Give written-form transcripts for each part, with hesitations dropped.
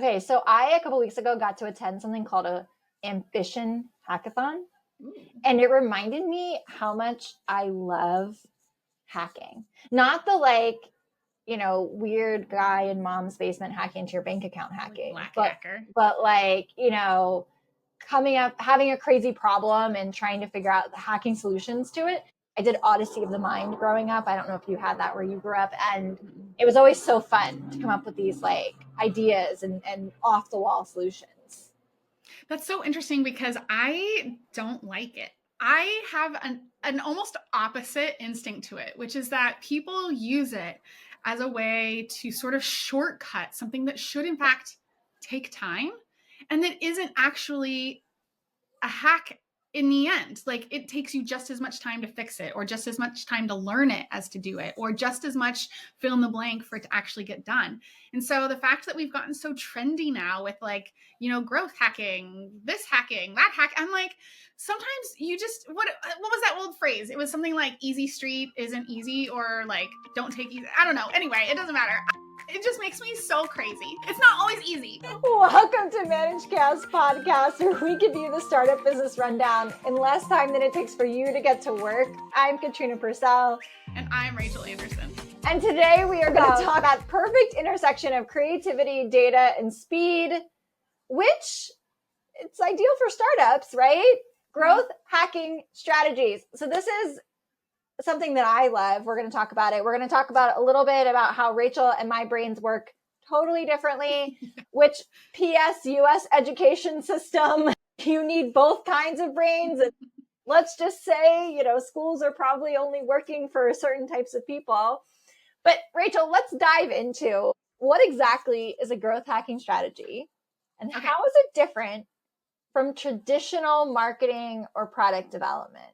Okay, so I, a couple weeks ago, got to attend something called a Ambition Hackathon. Ooh. And it reminded me how much I love hacking. Not the weird guy in mom's basement hacking into your bank account hacking. Black hacker. But coming up, having a crazy problem and trying to figure out the hacking solutions to it. I did Odyssey of the Mind growing up. I don't know if you had that where you grew up. And it was always so fun to come up with these ideas and off the wall solutions. That's so interesting because I don't like it. I have an almost opposite instinct to it, which is that people use it as a way to sort of shortcut something that should in fact take time and that isn't actually a hack in the end. Like, it takes you just as much time to fix it, or just as much time to learn it as to do it, or just as much fill in the blank for it to actually get done. And so the fact that we've gotten so trendy now with growth hacking, this hacking, that hack, I'm like, sometimes you just, what was that old phrase? It was something like easy street isn't easy, or don't take easy. I don't know. Anyway, it doesn't matter. It just makes me so crazy. It's not always easy. Welcome to Managed Chaos Podcast, where we give you the startup business rundown in less time than it takes for you to get to work. I'm Katrina Purcell. And I'm Rachel Anderson. And today we are going to talk about perfect intersection of creativity, data, and speed, which it's ideal for startups, right? Growth hacking strategies. So this is something that I love. We're going to talk about it. We're going to talk about a little bit about how Rachel and my brains work totally differently, which PS US education system, you need both kinds of brains. And let's just say, schools are probably only working for certain types of people. But Rachel, let's dive into what exactly is a growth hacking strategy and how is it different from traditional marketing or product development?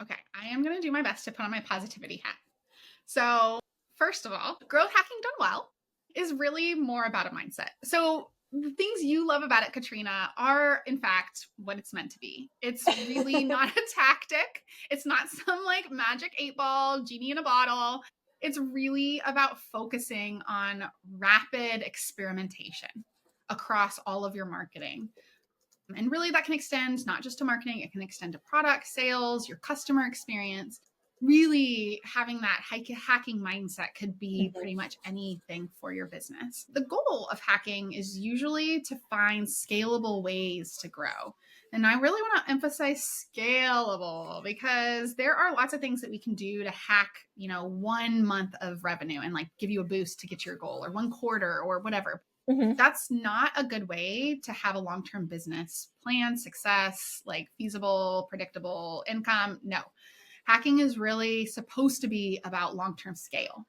Okay, I am going to do my best to put on my positivity hat. So first of all, growth hacking done well is really more about a mindset. So the things you love about it, Katrina, are in fact what it's meant to be. It's really not a tactic. It's not some magic 8-ball, genie in a bottle. It's really about focusing on rapid experimentation across all of your marketing. And really that can extend not just to marketing, it can extend to product, sales, your customer experience. Really having that hacking mindset could be pretty much anything for your business. The goal of hacking is usually to find scalable ways to grow. And I really want to emphasize scalable because there are lots of things that we can do to hack, 1 month of revenue and give you a boost to get your goal, or 1 quarter or whatever. Mm-hmm. That's not a good way to have a long-term business plan, success, feasible, predictable income. No, hacking is really supposed to be about long-term scale.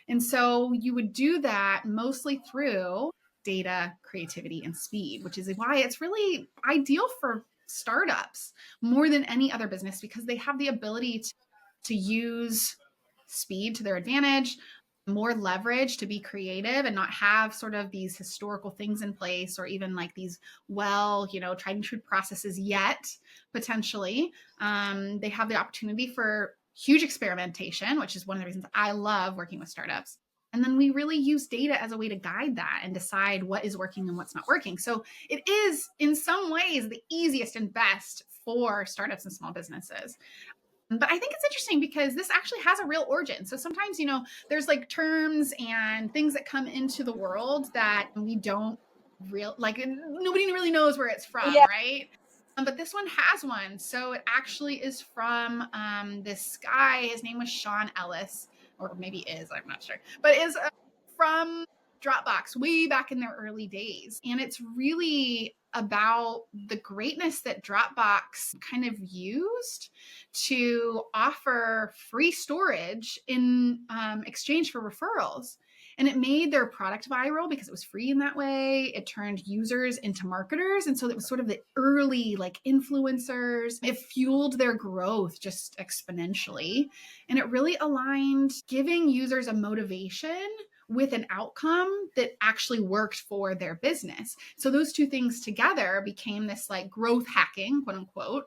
And so you would do that mostly through data, creativity, and speed, which is why it's really ideal for startups more than any other business, because they have the ability to use speed to their advantage, more leverage to be creative and not have sort of these historical things in place, or even these tried and true processes yet, potentially. They have the opportunity for huge experimentation, which is one of the reasons I love working with startups. And then we really use data as a way to guide that and decide what is working and what's not working. So it is in some ways the easiest and best for startups and small businesses. But I think it's interesting because this actually has a real origin. So sometimes, there's terms and things that come into the world that we don't nobody really knows where it's from, right? But this one has one. So it actually is from this guy. His name was Sean Ellis, or maybe is, I'm not sure, but is from Dropbox way back in their early days. And it's really about the greatness that Dropbox kind of used to offer free storage in exchange for referrals. And it made their product viral because it was free in that way. It turned users into marketers. And so it was sort of the early influencers. It fueled their growth just exponentially. And it really aligned giving users a motivation with an outcome that actually worked for their business. So those two things together became this growth hacking, quote unquote,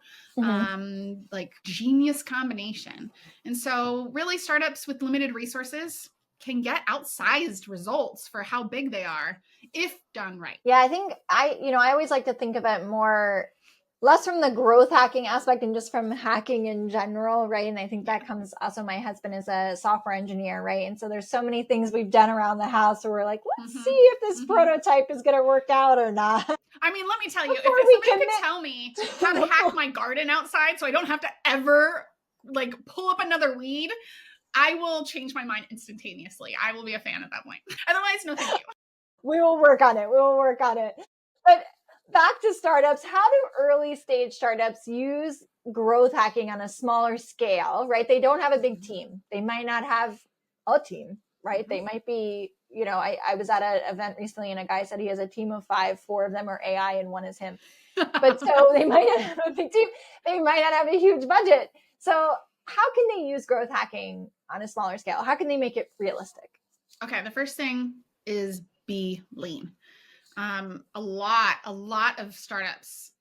genius combination. And so really startups with limited resources can get outsized results for how big they are if done right. Yeah, I think I always like to think of it more less from the growth hacking aspect and just from hacking in general, right? And I think that comes also, my husband is a software engineer, right? And so there's so many things we've done around the house where we're like, let's see if this prototype is going to work out or not. I mean, let me tell you, if somebody could tell me how to hack my garden outside so I don't have to ever like pull up another weed, I will change my mind instantaneously. I will be a fan at that point. Otherwise, no thank you. We will work on it. But back to startups, how do early stage startups use growth hacking on a smaller scale, right? They don't have a big team. They might not have a team, right? They might be, I was at an event recently and a guy said he has a team of 5, 4 of them are AI and 1 is him. But so they might not have a big team. They might not have a huge budget. So how can they use growth hacking on a smaller scale? How can they make it realistic? Okay, the first thing is be lean. A lot of startups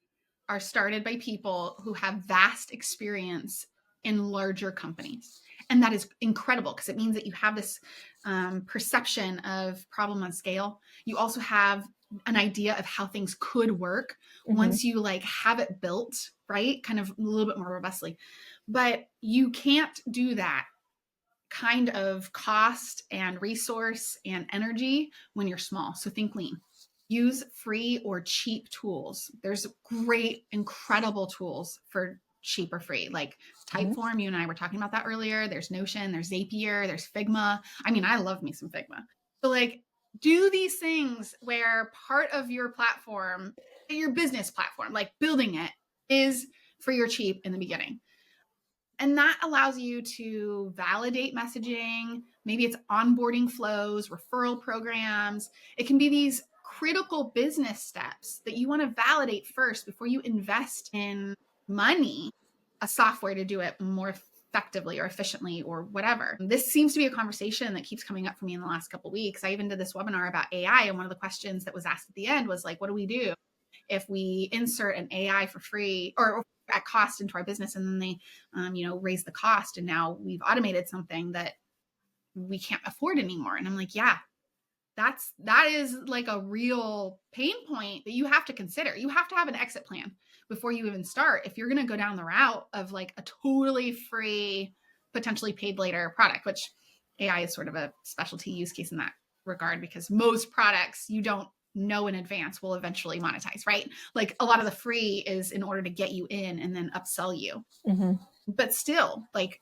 are started by people who have vast experience in larger companies. And that is incredible because it means that you have this perception of problem on scale. You also have an idea of how things could work once you like have it built, right? Kind of a little bit more robustly. But you can't do that kind of cost and resource and energy when you're small. So think lean. Use free or cheap tools. There's great, incredible tools for cheap or free, like Typeform. You and I were talking about that earlier. There's Notion, there's Zapier, there's Figma. I mean, I love me some Figma. So like do these things where part of your platform, your business platform, like building it is free or cheap in the beginning. And that allows you to validate messaging. Maybe it's onboarding flows, referral programs. It can be these critical business steps that you want to validate first before you invest in money, a software to do it more effectively or efficiently or whatever. This seems to be a conversation that keeps coming up for me in the last couple of weeks. I even did this webinar about AI, and one of the questions that was asked at the end was like, what do we do if we insert an AI for free or at cost into our business, and then they, raise the cost, and now we've automated something that we can't afford anymore? And I'm like, yeah, that is like a real pain point that you have to consider. You have to have an exit plan before you even start if you're going to go down the route of like a totally free, potentially paid later product, which AI is sort of a specialty use case in that regard, because most products you don't know in advance will eventually monetize, right? Like a lot of the free is in order to get you in and then upsell you. But still, like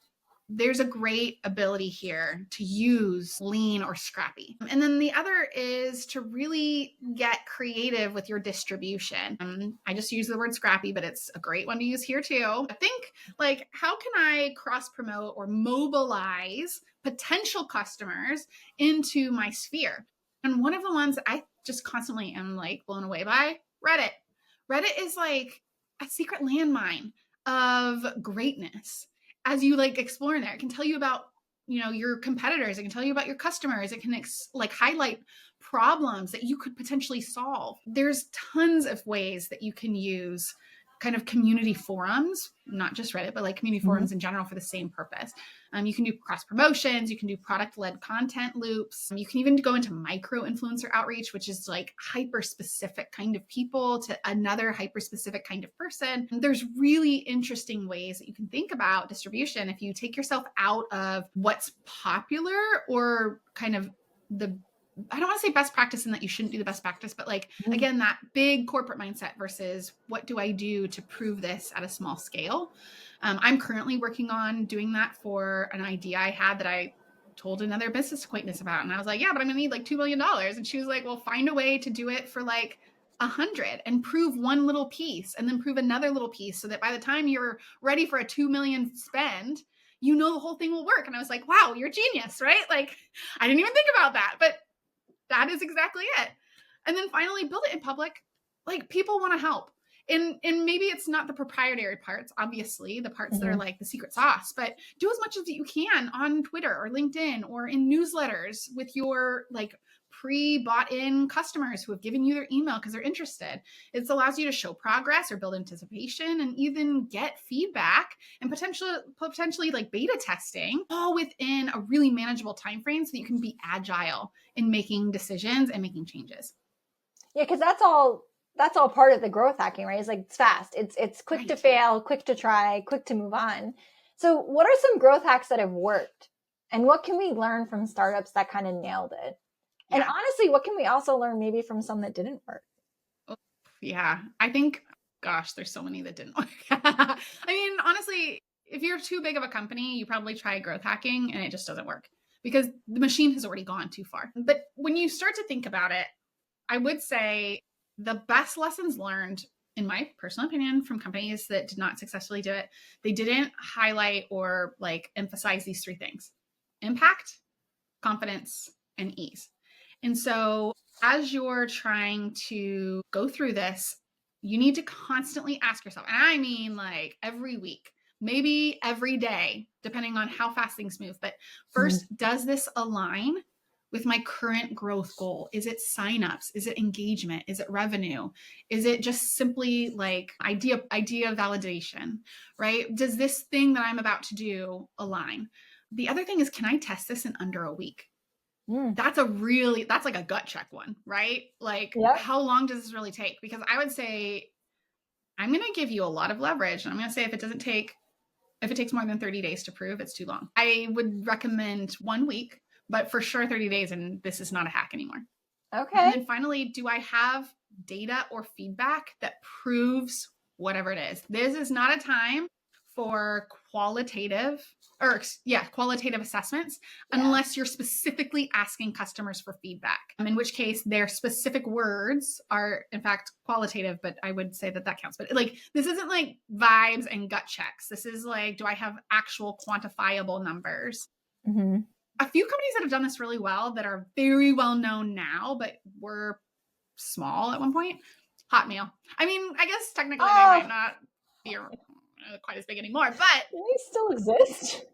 there's a great ability here to use lean or scrappy. And then the other is to really get creative with your distribution. I just use the word scrappy, but it's a great one to use here too. I think like, how can I cross promote or mobilize potential customers into my sphere? And one of the ones I just constantly am like blown away by, Reddit. Reddit is like a secret landmine of greatness. As you like explore in there, it can tell you about, your competitors. It can tell you about your customers. It can highlight problems that you could potentially solve. There's tons of ways that you can use kind of community forums, not just Reddit, but like community forums in general for the same purpose. You can do cross promotions. You can do product-led content loops. You can even go into micro influencer outreach, which is like hyper-specific kind of people to another hyper-specific kind of person. And there's really interesting ways that you can think about distribution if you take yourself out of what's popular or kind of I don't want to say best practice in that you shouldn't do the best practice, but like, again, that big corporate mindset versus what do I do to prove this at a small scale? I'm currently working on doing that for an idea I had that I told another business acquaintance about. And I was like, yeah, but I'm going to need like $2 million. And she was like, well, find a way to do it for like 100 and prove one little piece and then prove another little piece so that by the time you're ready for a 2 million spend, the whole thing will work. And I was like, wow, you're a genius, right? Like, I didn't even think about that, but that is exactly it. And then finally build it in public. Like people want to help. And maybe it's not the proprietary parts, obviously, the parts that are like the secret sauce, but do as much as you can on Twitter or LinkedIn or in newsletters with your like pre-bought in customers who have given you their email because they're interested. It allows you to show progress or build anticipation and even get feedback and potentially like beta testing, all within a really manageable time frame so that you can be agile in making decisions and making changes. Yeah, because that's all part of the growth hacking, right? It's like it's fast. It's quick to fail, quick to try, quick to move on. So what are some growth hacks that have worked? And what can we learn from startups that kind of nailed it? Yeah. And honestly, what can we also learn maybe from some that didn't work? Yeah, I think, gosh, there's so many that didn't work. I mean, honestly, if you're too big of a company, you probably try growth hacking and it just doesn't work because the machine has already gone too far. But when you start to think about it, I would say the best lessons learned, in my personal opinion, from companies that did not successfully do it, they didn't highlight or like emphasize these three things: impact, confidence, and ease. And so as you're trying to go through this, you need to constantly ask yourself, and I mean like every week, maybe every day, depending on how fast things move. But first, does this align with my current growth goal? Is it signups? Is it engagement? Is it revenue? Is it just simply like idea validation, right? Does this thing that I'm about to do align? The other thing is, can I test this in under a week? That's like a gut check one, right? Like, how long does this really take? Because I would say, I'm going to give you a lot of leverage. And I'm going to say, if it takes more than 30 days to prove, it's too long. I would recommend 1 week, but for sure 30 days. And this is not a hack anymore. Okay. And then finally, do I have data or feedback that proves whatever it is? This is not a time for qualitative assessments unless you're specifically asking customers for feedback, in which case their specific words are in fact qualitative, but I would say that counts. But like, this isn't like vibes and gut checks. This is like, do I have actual quantifiable numbers? A few companies that have done this really well that are very well known now, but were small at one point, Hotmail. I mean, I guess technically they might not be quite as big anymore, but they still exist.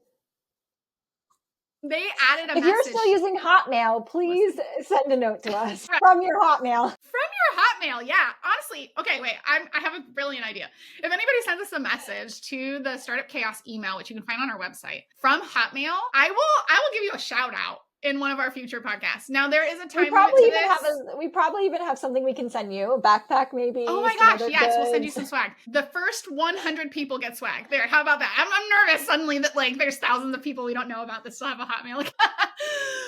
They added a if message. You're still using Hotmail, please send a note to us from your Hotmail. From your Hotmail, yeah. Honestly, okay, wait. I have a brilliant idea. If anybody sends us a message to the Startup Chaos email, which you can find on our website, from Hotmail, I will give you a shout out in one of our future podcasts. Now, there is a time limit to this. We probably even have something we can send you, a backpack maybe. Oh my gosh, yes, we'll send you some swag. The first 100 people get swag. There, how about that? I'm nervous suddenly that like there's thousands of people we don't know about that still have a Hotmail account.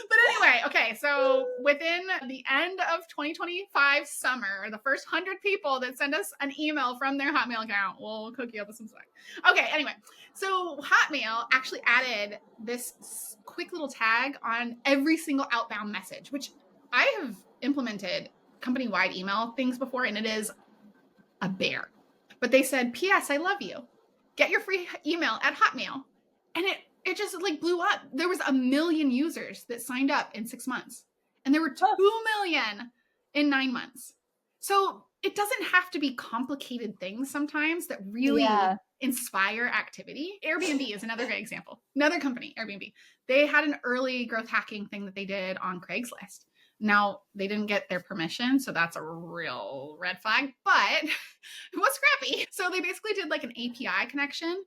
But anyway, okay, so within the end of 2025 summer, the first 100 people that send us an email from their Hotmail account, we'll cook you up with some swag. Okay, anyway, so Hotmail actually added this quick little tag on every single outbound message, which I have implemented company-wide email things before, and it is a bear. But they said, P.S. I love you. Get your free email at Hotmail. And it just like blew up. There was 1 million users that signed up in 6 months. And there were 2 million in 9 months. So it doesn't have to be complicated things sometimes that really inspire activity. Airbnb is another great example. Another company, Airbnb. They had an early growth hacking thing that they did on Craigslist. Now, they didn't get their permission, so that's a real red flag, but it was scrappy. So they basically did like an API connection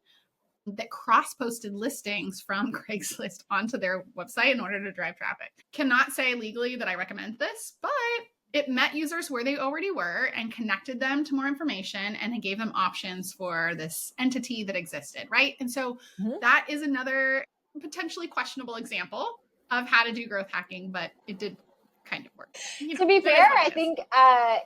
that cross-posted listings from Craigslist onto their website in order to drive traffic. Cannot say legally that I recommend this, but it met users where they already were and connected them to more information, and it gave them options for this entity that existed, right? And so that is another potentially questionable example of how to do growth hacking, but it did kind of work. To be fair, I think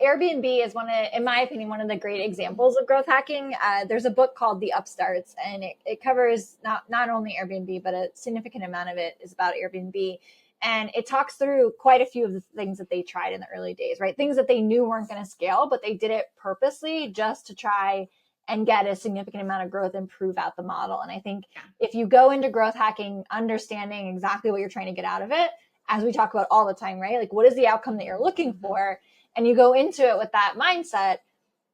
Airbnb is in my opinion, one of the great examples of growth hacking. There's a book called The Upstarts, and it covers not only Airbnb, but a significant amount of it is about Airbnb. And it talks through quite a few of the things that they tried in the early days, right? Things that they knew weren't going to scale, but they did it purposely just to try and get a significant amount of growth and prove out the model. And I think if you go into growth hacking, understanding exactly what you're trying to get out of it, as we talk about all the time, right? Like, what is the outcome that you're looking for? And you go into it with that mindset,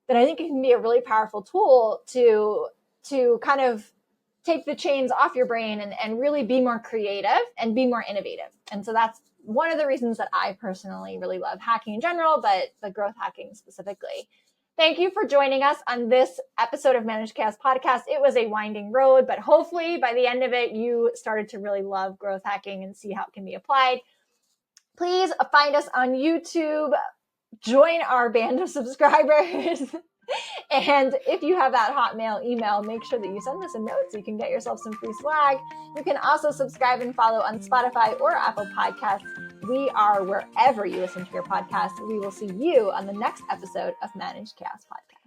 then I think it can be a really powerful tool to kind of take the chains off your brain and really be more creative and be more innovative. And so that's one of the reasons that I personally really love hacking in general, but the growth hacking specifically. Thank you for joining us on this episode of Managed Chaos Podcast. It was a winding road, but hopefully by the end of it, you started to really love growth hacking and see how it can be applied. Please find us on YouTube. join our band of subscribers. And if you have that Hotmail email, make sure that you send us a note so you can get yourself some free swag. You can also subscribe and follow on Spotify or Apple Podcasts. We are wherever you listen to your podcast. We will see you on the next episode of Managed Chaos Podcast.